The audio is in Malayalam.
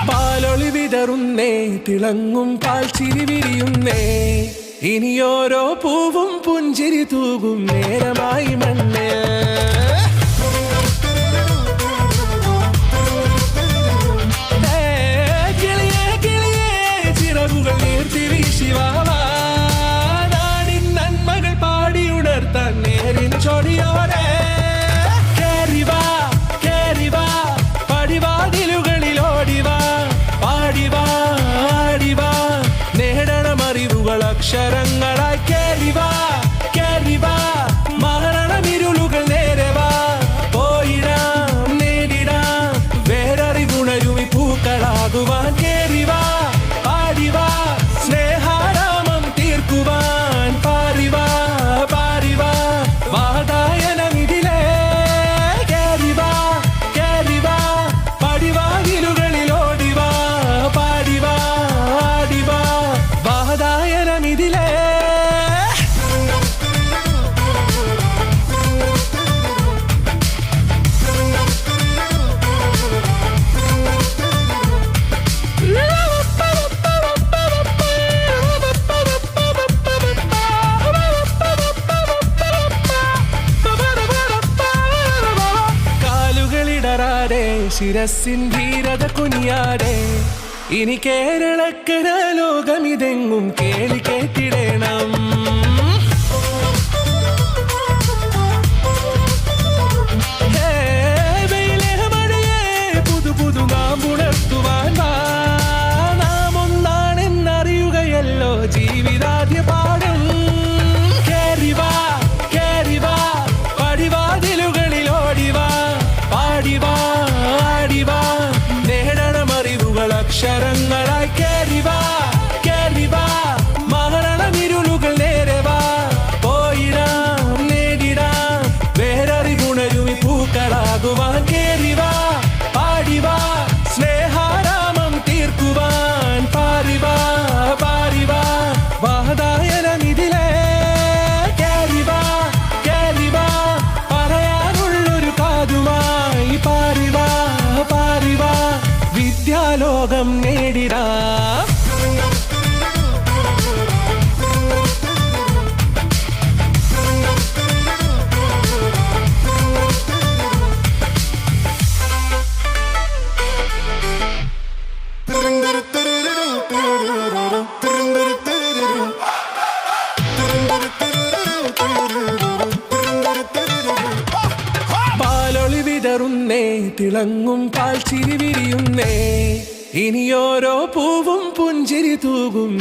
പാലൊളി വിതറുന്നേ, തിളങ്ങും പാൽ ചിരി വിരിയുന്നേ, ഇനിയോരോ പൂവും പുഞ്ചിരി തൂകും നേരമായി മണ്ണ്. കിളിയേ കിളിയേ ചിറകുകൾ നീർത്തിരി ശിവാവാ, നാടിൻ നന്മകൾ പാടിയുണർത്താൻ നേരിൻ ചൊടിയോടെ കേറിവാ കേറിവാ, പടിവാതിലുകളിൽ ഓടിവാ, പാടിവാ ആടിവാ, നേടണമറിവുകൾ അക്ഷരങ്ങളായി കേറിവാ കേറിവാ, മരണമിരുളുകൾ നേരവാ, പോയിടാം നേടിടാം വേററിവുണരുമി പൂക്കളാകുവാൻ കേറിവാ പാടിവാ, സ്നേഹാരാമം തീർക്കുവാൻ പാറിവാ പാറിവാ, വാതായനമിതിലേ കേറിവാ കേറിവാ, പടിവാതിലുകളിൽ ഓടിവാ, പാടിവാ ആടിവാ, വാതായനമിതിലേ. കാലുകളിടറാതെ ശിരസിൻ ധീരത കുനിയാതെ, ഇനി കേരളക്കര ലോകമിതെങ്ങും കേളി കേട്ടിടണം. പുതു പുതു നാം ഉണർത്തുവാൻ വാ, നാം ഒന്നാണെന്നറിയുകയല്ലോ ജീവിതാദ്യ പാഠം. കേറിവാ കേറിവാ, പടിവാതിലുകളിൽ ഓടിവാ, പാടിവാ ആടിവാ, നേടണമറിവുകൾ അക്ഷരങ്ങളായി കേറിവാ കേറിവാ, മരണമിരുളുകൾ നേരവാ, പോയിടാം നേടിടാം വേററിവുണരുമി പൂക്കളാകുവാൻ കേറിവാ പാടിവാ, സ്നേഹാരാമം തീർക്കുവാൻ പാറിവാ പാറിവാ, വാതായനമിതിലേ കേറിവാ കേറിവാ, പറയാനുള്ളൊരു കാതുമായി പാറിവാ പാറിവാ, വിദ്യാലോകം നേടിടാം. പാലൊളി വിതറുന്നേ, തിളങ്ങും പാൽ ചിരി വിരിയുന്നേ, ഇനിയോരോ പൂവും പുഞ്ചിരി തൂകും